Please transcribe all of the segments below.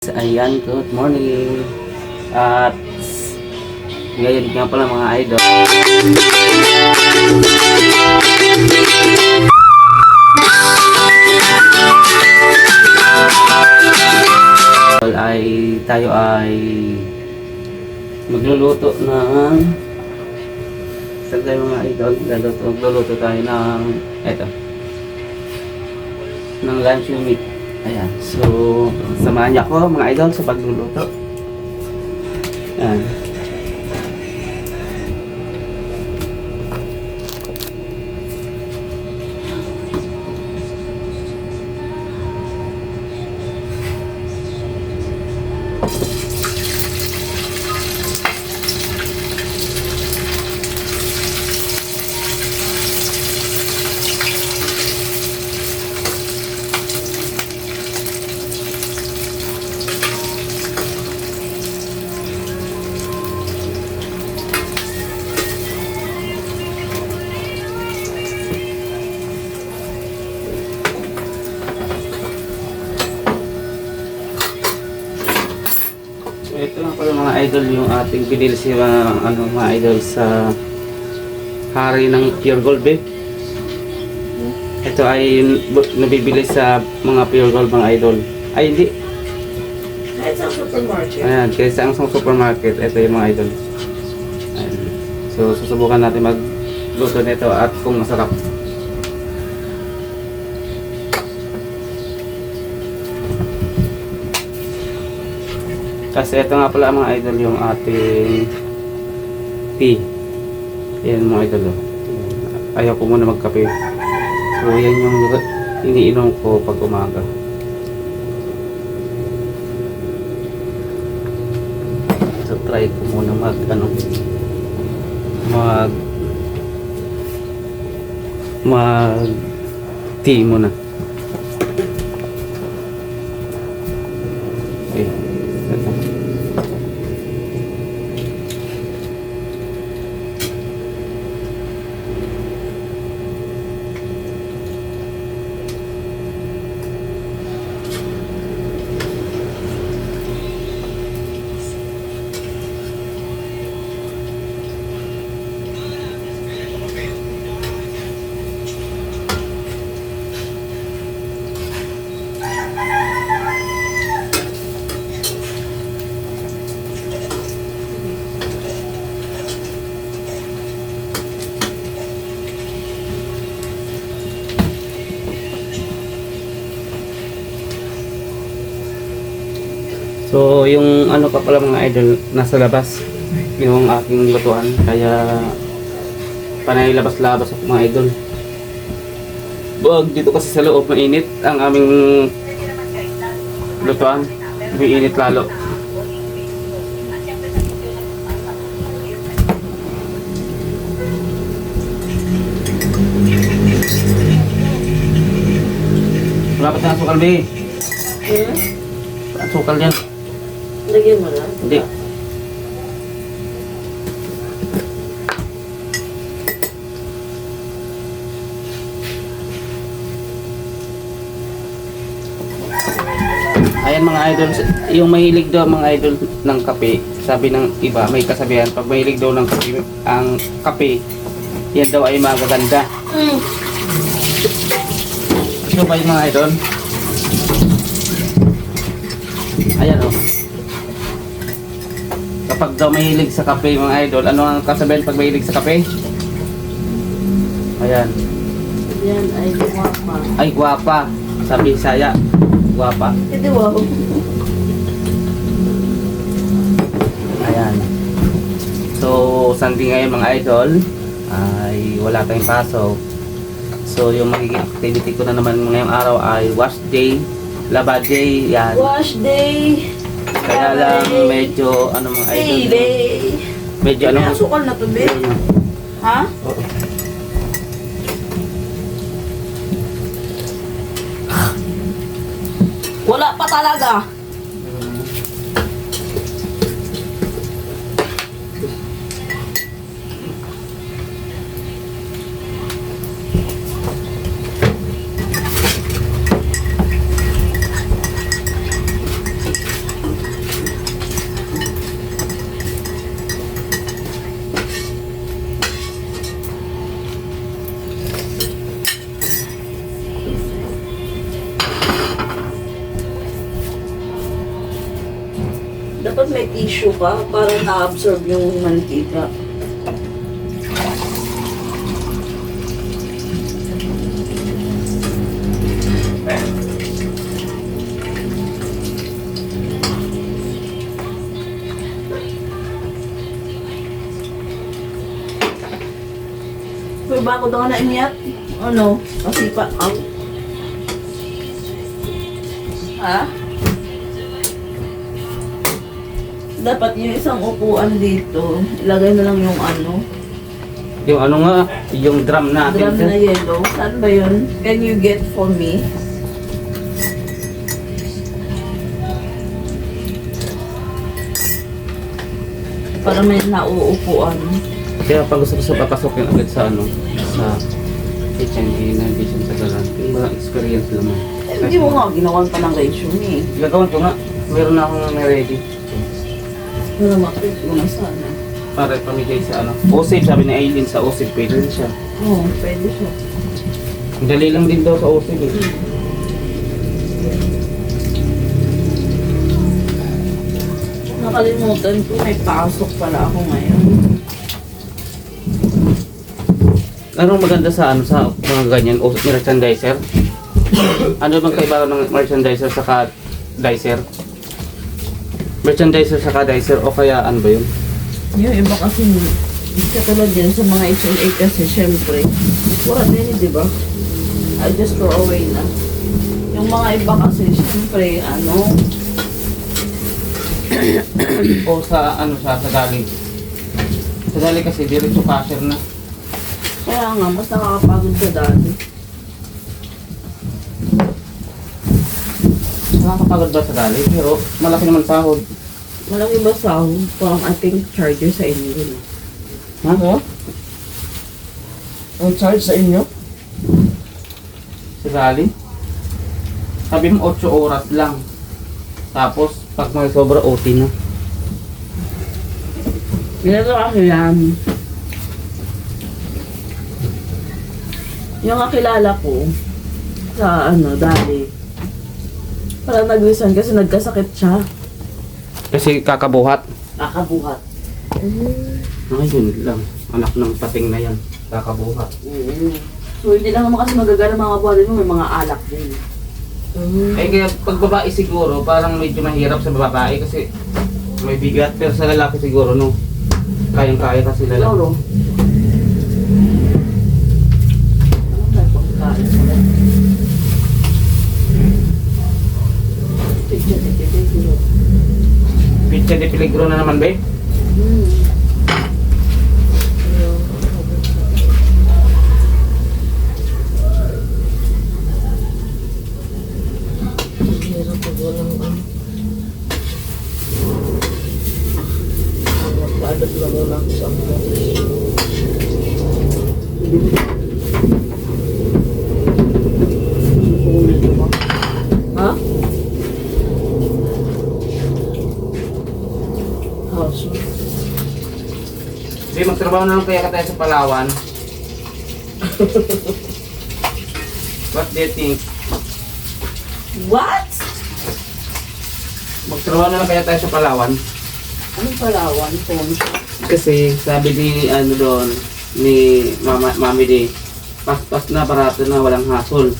Ayan, good morning. At ngayon nga pala mga idol, tayo ay magluluto ng sagay mga idol. Magluluto tayo ng ng lunch meat. Ayan, so samahan niyo ako mga idol sa pagluluto. Ayan. Ito nga pala mga idol yung ating binili si mga idol sa hari ng Pure Gold beef. Ito ay nabibili sa mga Pure Gold mga idol. Ay hindi. Kahit sa supermarket. Ayan, kaysa ang supermarket. Ito yung mga idol. Ayan. So susubukan natin magluto nito at kung masarap. Kasi ito nga pala mga idol yung ating tea. Yan mga idol. Ayaw ko muna magkape. So yan yung iniinom ko pag umaga. So try ko muna mag tea muna. Okay. So yung ano pa pala mga idol nasa labas yung aking lutuan kaya panay labas-labas ako mga idol. Wag dito kasi sa loob mainit ang aming lutuan, mainit lalo. Wala pa sa asukal be. Asukal yan. Lagyan mo lang. Hindi. Ayan mga idol, yung mahilig daw mga idol ng kape, sabi ng iba, may kasabihan, pag mahilig daw ng kape, ang kape, yan daw ay magaganda. Ito ba yung mga idol? Ayan o. Kapag daw mahilig sa kape mga idol, ano ang kasabihan pag mahilig sa kape? Ayan. Yan ay guwapa. Ay, guwapa. Sabi Bisaya, guwapa. Hindi wow. Ayan. So, Sunday ngayon mga idol, ay wala tayong pasok. So, yung magiging activity ko na naman ngayong araw ay wash day, laba day, yan. Wash day. Kaya lang medyo, ano mga idol, Day. medyo ano. May asukal na to, be. Ha? Oo. Wala pa talaga. Dapat may tissue ka para na-absorb yung mantika. Uy, bago daw na iniyat. Ano? Kasi pa, Ha? Dapat yung isang upuan dito, ilagay na lang yung ano, Yung ano nga, yung drum natin. drum na yellow. Saan ba yun? Can you get for me? Para may nauupuan. Kaya pag gusto ko sa papasukin agad sa ano, sa kitchen, hindi siya sa galan. Yung mga experience naman. Eh, hindi mo nga ginawan pa ng resume eh. Gagawin ko nga, meron na akong ready. Pero makrit mo na sana. Para pamigay sa ano. OSIP, sabi ni Aileen sa OSIP, pwede rin siya. Oo, pwede siya. Ang dali lang din daw sa OSIP eh. Nakalimutan ko, may pasok pala ako ngayon. Anong maganda sa ano sa mga ganyan, merchandiser? Ano bang kaibahan ng merchandiser sa dicer? Merchandiser sa dicer o kaya ano ba yun? Yung iba kasi, katulad din sa mga HLA kasi, syempre, pura din, di ba? I just throw away na. Yung mga iba kasi, syempre, ano, O sa ano sa dali? Sa dali kasi diretso cashier na. kaya nga, mas nakakapagod sa dati. Nakakapagod ba sa dali? Pero malaki naman sahod. Malaki ba sahod? Parang I think charger sa inyo rin. Ha? Ano? Ang charge sa inyo? Sa dali? Sabi mo 8 oras lang. Tapos pag may sobra OT na. Ganito kasi yan. Yung kakilala ko, sa ano, dali. Parang nag-resign kasi nagkasakit siya. Kasi kakabuhat. Nakabuhat. Ayun lang. Anak ng pating na yan. Kakabuhat. So, hindi lang naman kasi magagana mga body mo, may mga alak din. Eh kaya pag babae siguro, parang medyo mahirap sa babae kasi may bigat. Pero sa lalaki siguro no. Kayang-kaya kasi lalaki. Lolo. Ano tayo pagkain mo? Pizza de peligro na naman, be. Hirap pag walang ano. Magpadat lang muna ako sa mga. Ha? House. Be, magtrabaho na lang kaya ka tayo sa Palawan. What do you think? What? Magtrabaho na lang kaya tayo sa Palawan. Anong Palawan? Phone shop? Kasi sabi ni ano doon, ni Mami Day, pas-pas na, barato na, walang hasol.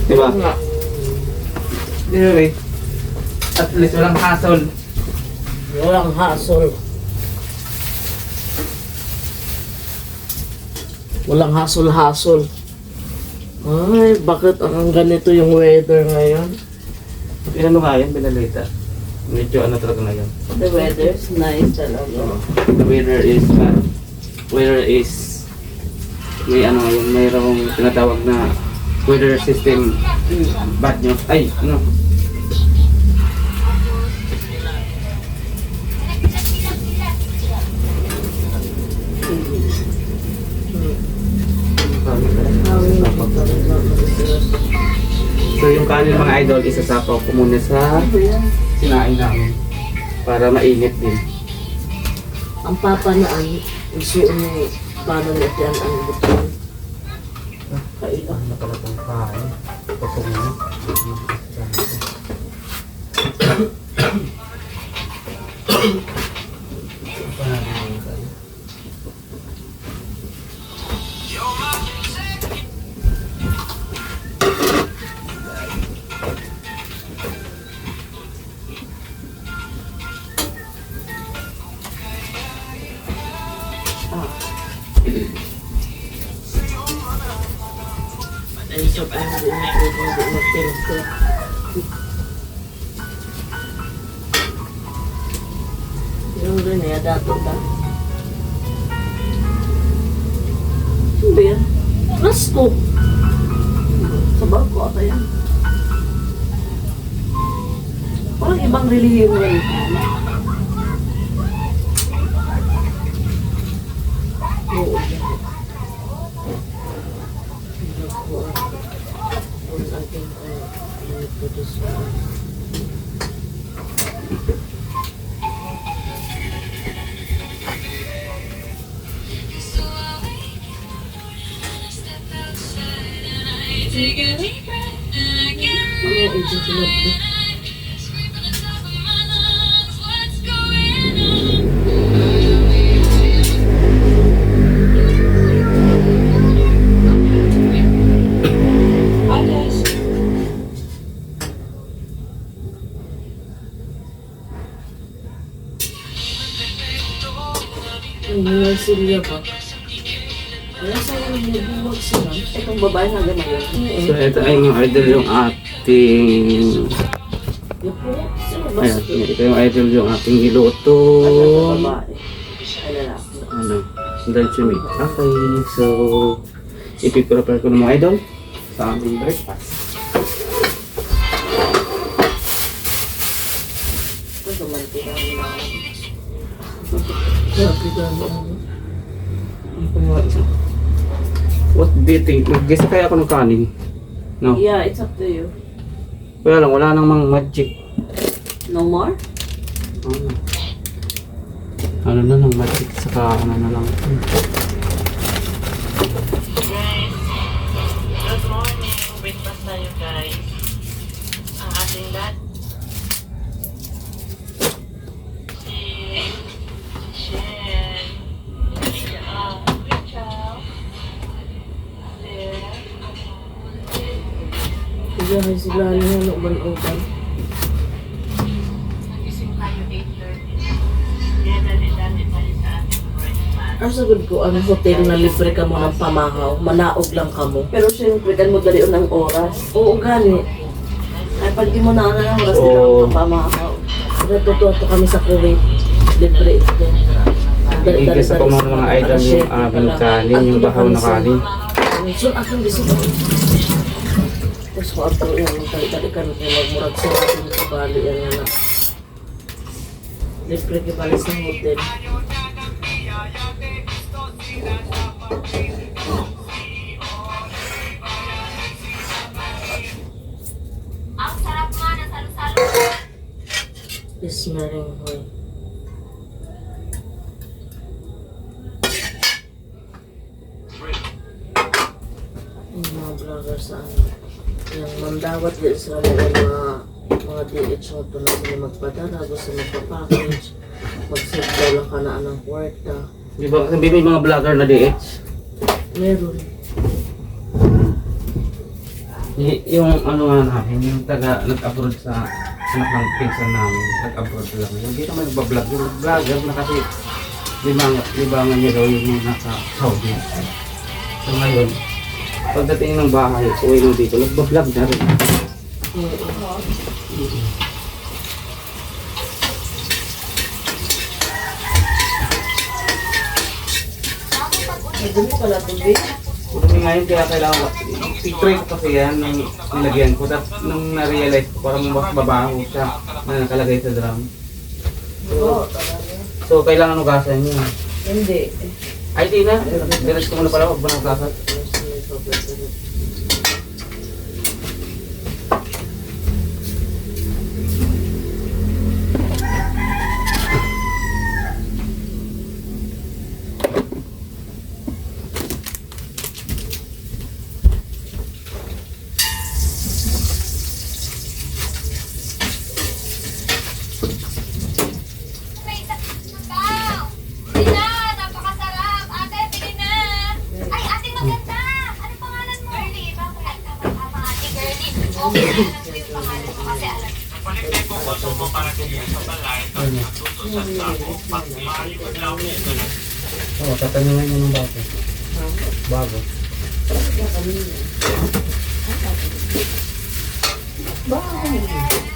Diba? Anyway, at least walang hasol. Walang hassle. Walang hassle-hassle. Ay, bakit ang ganito yung weather ngayon? Pinano nga yan, pinalita. Medyo ano talaga ngayon. The weather's nice talaga. The weather is, may ano ngayon, mayroong tinatawag na weather system bad news. Ay, ano? So yung kanin mga idol, isasapaw ko muna sa sinain namin para mainit din. Ang papanaan, isuon mo paano na yan ang butong. Kailan na pala itong kain. Pasok mo. filter. Yung rin eh, dato ka. Ano ba yan? Rasko! Sa barko ata yan. Parang ibang relihiyon yan. Oo. Ang silya ba? Wala sa nagbubuwag sila. Itong babae na gano'n. So ito ay mga idol yung ating ayan, ito yung idol yung ating niluto. Babae. Ay, lalaki. Ano, luncheon meat. Okay, so ipiprepare ko ng mga idol sa aming breakfast. Ito mantika na. Grabe ka na. Ano pa yung isa? What do you think? Mag-guess kaya ako ng kanin? No? Yeah, it's up to you. Kaya lang, wala namang magic. No more? Ano na lang, magic saka ano na lang. Good morning. Breakfast tayo guys. Ang ating dad. Iya, sila niya no uban-uban. Ang sagod ko, ang hotel na libre ka mo ng pamahaw, manaog lang ka mo. Pero syempre, kan mo dali ng oras. Oo, gani. Ay, pag di mo na ng oras, di Oo. lang kapamakaw. Natututo kami sa Kuwait. Libre ito. Igas ako mga idol yung aming kanin, yung bahaw na kanin. So, akong gusto ko. Tapos ko ato yung tali-tali ka nung magmurag sa ating kabali yan na. Libre kibalis ng hotel. Ang sarap nga ng salo-salo. Ismering hoy. Yung mga vlogger sa ano. Yung mandawat din sa mga DH mo ito na sila magpadala, gusto magpa-package, mag-save lang ka na anong kwarta. Di ba, sabi may mga vlogger na DH? Meron. Yung ano nga namin, yung taga nag-abroad sa anak ng pinsan namin, nag-abroad lang. Hindi naman nagbablog, yung vlogger na kasi libangan niya daw yung mga nasa Saudi. So ngayon, pagdating ng bahay, uwi mo dito, nagbablog na rin. Madumi pala tubig. Kung ngayon kaya kailangan, picture ko kasi yan, nung nilagyan ko, tapos nung na-realize ko, parang mas babaho siya na nakalagay sa drum. Oo, talaga. So kailangan ugasan niya. Hindi. Ay, di na. Diretso ko muna pala, huwag mo na ugasan. May wow! Bili na! Napakasarap! Ate, bili na! Ay, ate maganda! Ano pangalan mo? Girlie. Bakit? Tama, ate Girlie. Okay na lang po yung pangalan mo kasi alam Oo, tatanungin mo ng bago. Bago. Bye!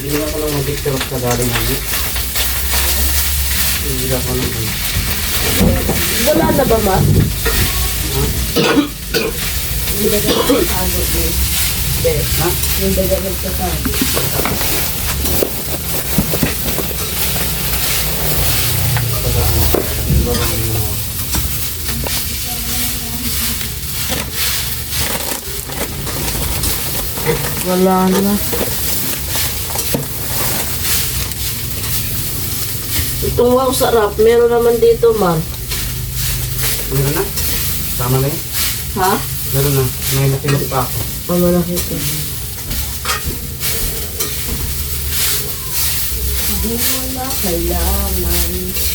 Hindi na ko lang mag-picture sa galing namin. Hindi na ko lang. Wala na ba, ma? Ha? Hindi na ka nagkakago, eh. Be, Ha? hindi na nagkakago. Wala na. Itong wow sarap, meron naman dito, man. Meron na? Tama na yun? Ha? Meron na. May natinok pa ako. Pamalaki ito. Hindi mo na kailangan.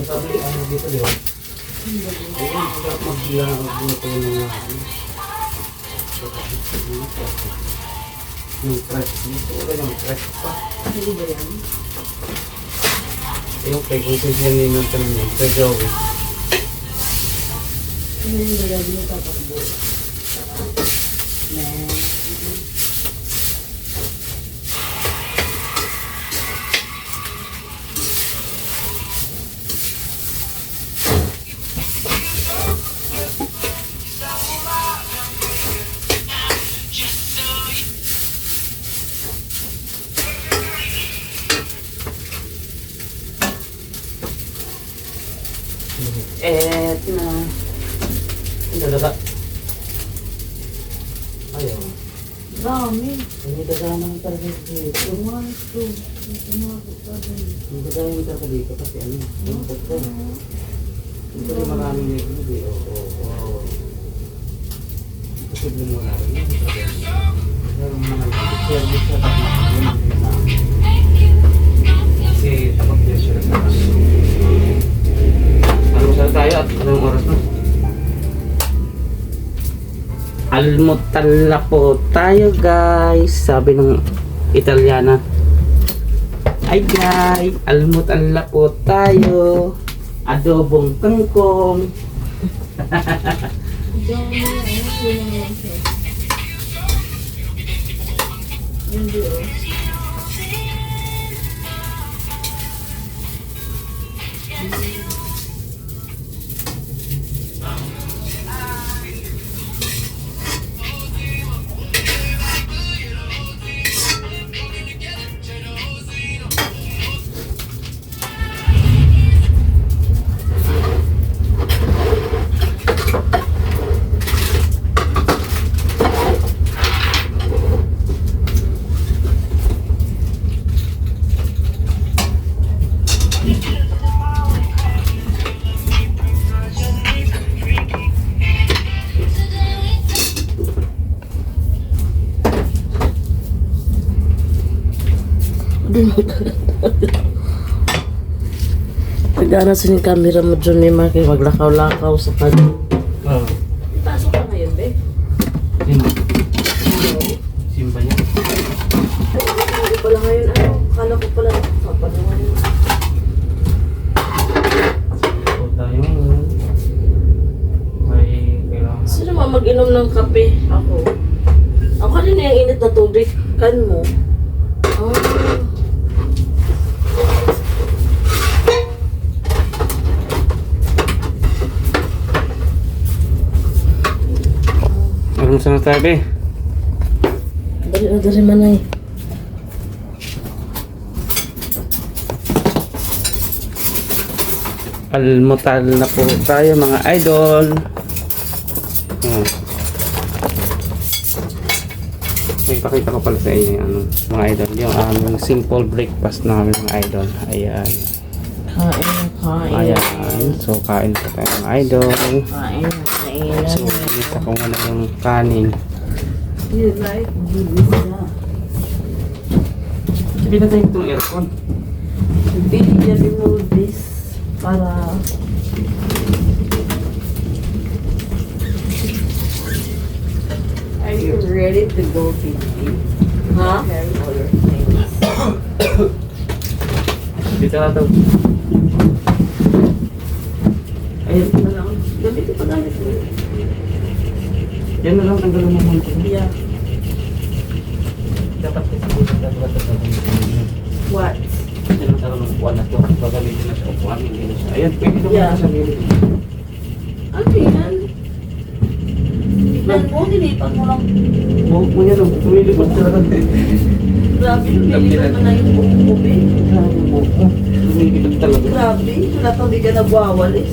Sabi ano dito, di ba? Ayun, sarap magbilang magbuto ng yung fresh dito. Wala yung fresh pa. Hindi ba yan? Yung frequencies yan yung tanong yun. Kay Joey. Hindi ba yan yung tatakbo? Man. Na. Ang dalaga. Ayaw. Dami. Ang dalaga naman talaga dito. Tumakas ko. Tumakas ka din. Ang dalaga naman talaga dito kasi ano. Yung basta. Ito rin maraming neglig eh. Oo. Kasi din mo namin. Pero mga service sa kasi tapos din siya sa almusal tayo at anong oras na? Almutal na po tayo guys, sabi ng Italiana. Ay guys, almutal na po tayo. Adobong kangkong. Dami. Hindi oh. Pagana sa yung camera mo dyan ni Maki, maglakaw-lakaw sa kanya. Oo. Pasok ka ngayon, be. Simba niya. Hindi pala ngayon, ano, kala ko pala, kapanawan. inom ng kape. Ako kanina yung init na tubig. Kan mo. Ah. Anong sa tabi? Dali manay. Almutal na po tayo mga idol. May pakita ko pala sa inyo yung mga idol, yung aming simple breakfast namin mga idol. Ayan. Kain. Ayan. So kain po tayo mga idol. Kain. So kita ko muna yung kanin. You like Julissa. Sabi na tayo itong aircon. Billy remove this para Are you ready to go 50? Ha? Carry all your things. Dito na ito. Ayun na lang. Gamit pa gamit mo. Yan na lang tanggalin mo muna. Yeah. Dapat kasi po sa dapat ito. What? Yan ang talagang upuan na ito. Gagamitin na siya upuan. Hindi na siya. Ayan, pwede naman Yeah. sa gilid. Ano yan? Tignan mo, nilipan mo lang. Buhok mo yan. Tumilipot talaga. Grabe, nilipan mo na yung buhok mo, be. Grabe yung buhok mo. Tumilipot talaga. Grabe, wala pang di ka nagwawalis.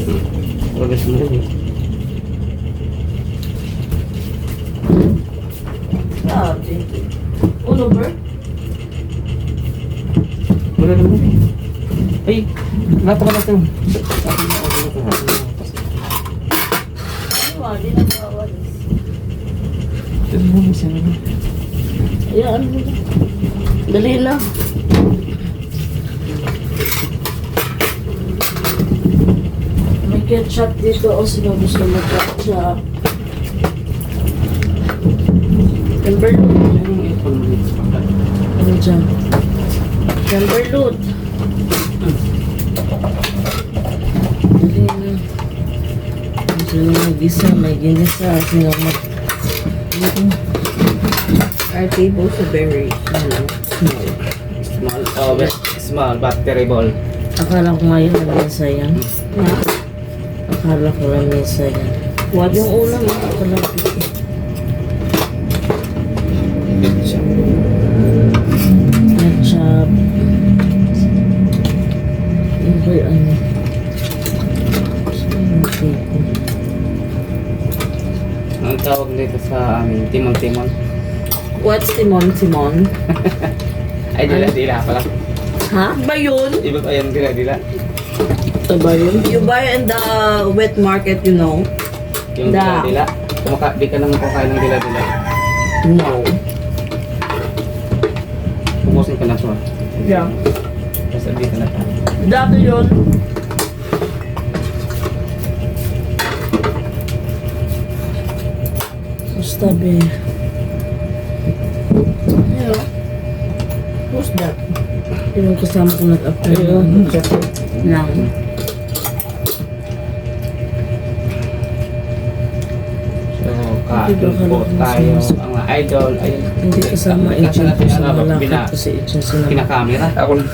Wagas mo yan eh. Grabe. Uno, Bert? Wala naman eh. Ay, lato ka na ito. Ano, di nagwawalis. Ito mo siya naman. Ayan. Dali na. May ketchup dito o sino gusto mo ketchup. Timberloot. Yan yung aircon mo dito. Ano dyan? Timberloot. Dali na. Sino mag-isa, may ginisa. Sino mag... Our table is very small. Small, oh, small but terrible. Akala ko ngayon lamesa yan. Akala ko lamesa yan. What? Yung ulam, akala ko. Ketchup. Yung kay ano. Saan yung tipo? Ang tawag dito sa amin, timon-timon. What's Timon? Ay, dila-dila pala. Ha? Ba yun? Iba pa yan, dila-dila. Ito ba yun? You buy in the wet market, you know? Yung Da. dila-dila. Di ka naman kumakain ng dila-dila. No. Pumusin ka na ito. Yeah. Tapos dito na tayo. Dati yun. Basta be. Yeah. Who's that? Yung kasama ko nag-apply Lang. So, kain po tayo. Ang mga idol. Ayun. Hindi kasama Kasi agent ko sa natin, malakad kasi agent sila. Kinakamera. Ako lang.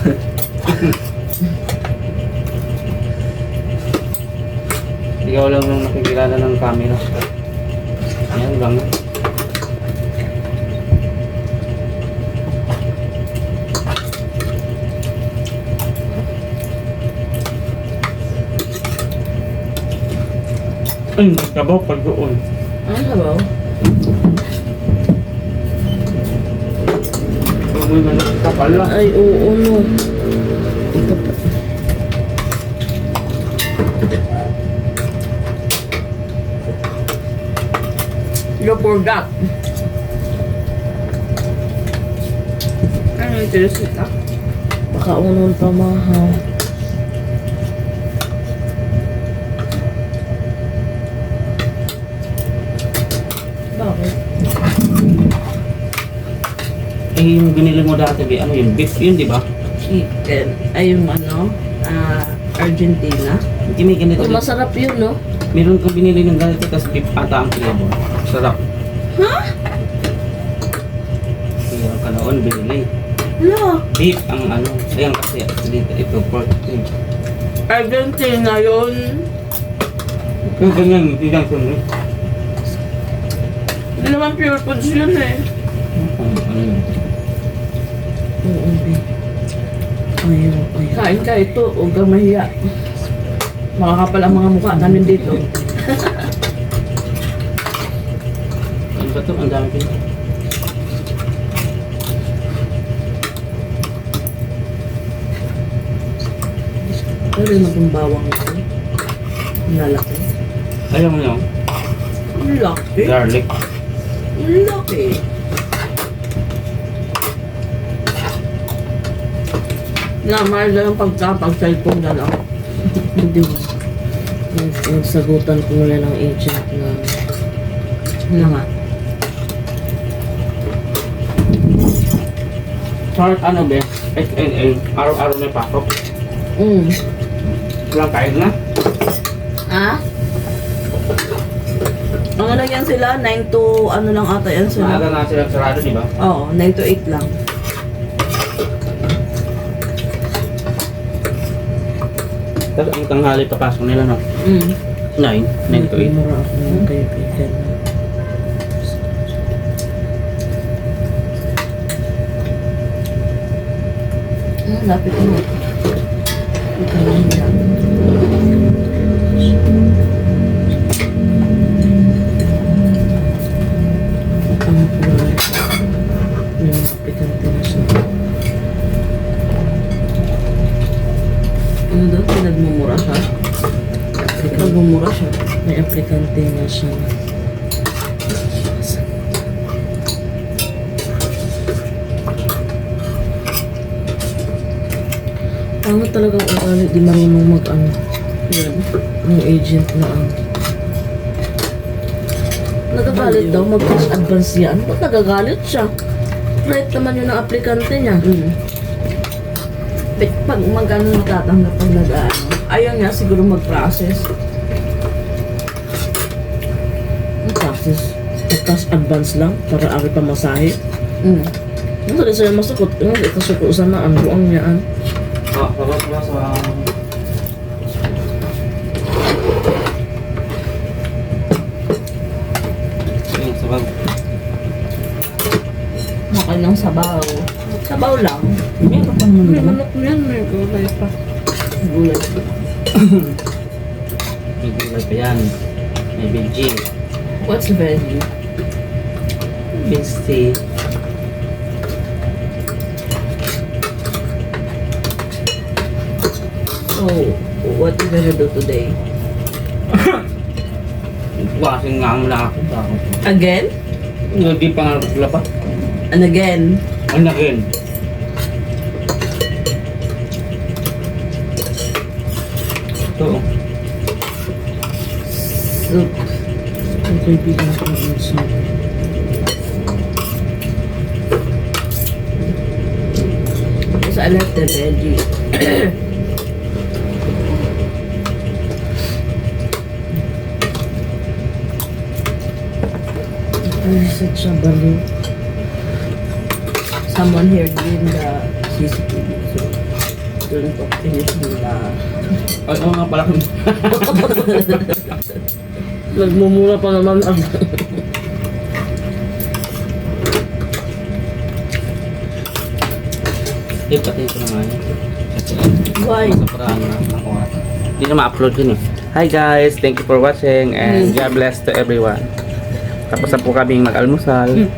Ikaw lang nung nakikilala ng camera. Ayan lang. Ay, kabaw pag doon. Ano sabaw? May manok ka pala. Ay, oo, no. Ito pa. You forgot. Ano yung tilasita? Baka unang pamahaw. Bakit? Eh, yung binili mo dati, ano yung beef yun, di ba? Chicken. Ay, yung ano, Argentina. Kinikinito Oh, masarap yun, no? Meron kang binili ng ganito, tapos beef ata ang flavor. Sarap. Ha? Meron ka noon binili. Wala. Beef ang ano. Ayan kasi dito ito pork. Argentina yun. Yung ganyan, hindi lang sunod. Hindi naman pure foods yun eh. Ano yun? Oo, babe. Ayaw. Kain ka ito, huwag kang mahiya. Makakapal ang mga mukha namin dito. Ano ba ito? Ang dami ko. Pero yung maging bawang ito. Lalaki. Ayaw mo yun? Ang laki. Garlic. Ang laki. Namahal na yung pagka-cellphone na lang. Hindi mo. Nagsagutan ko ngayon ng agent na Ano nga? Short ano be? SNA. Araw-araw may pasok. Walang kain na. Ah? Ano lang yan sila? 9 to ano lang ata yan sila? Maaga na silang sarado, di ba? Oo, 9 to 8 lang. Tapos ang tanghali papasok nila, no? 9 to 8. Mura ako ng kaibigan na. Lapit mo. Ito lang yan. Ang kulay. May mga pikante na siya. Ano daw? Pinagmumura siya? Nagmumura siya. May aplikante na siya. Ano talagang ugali, di marunong mag-ano. Yan. Yung agent na ano. Nagagalit daw, mag-cash advance yan. Ba't nagagalit siya? Right naman yun ang aplikante niya. Pag mag-ano natatanggap ang nag-ano, ayaw niya siguro mag-process. Ang process. Mag-cash advance lang para ari pa masahe. Mm. Ano rin sa'yo masukot? Ano rin ikasuko sa naan? Buang niyaan. Oh, sabas sa... Yung sabaw. Okay lang sabaw. Sabaw lang. Meron pa naman May naman. manok mo yan, may gulay pa. Gulay. May gulay pa yan. May veggie. What's the veggie? Beans tea. So, what you gonna do today? Wasing nga muna ako. Again? Hindi pa nga lapat. And again? Ano again? Ito. Soup. Ang kaibigan ko ang isa. Because I left the veggie. Ay, such a baliw. Someone here doing the CCTV. So, don't talk finish nila. Ay, oo nga pala. Nagmumura pa naman ang... Ipatay ko naman yun. Kasi Why? sa paraan na ako. Hindi na ma-upload yun eh. Hi guys, thank you for watching and God bless to everyone. Tapos na po kaming mag-almusal.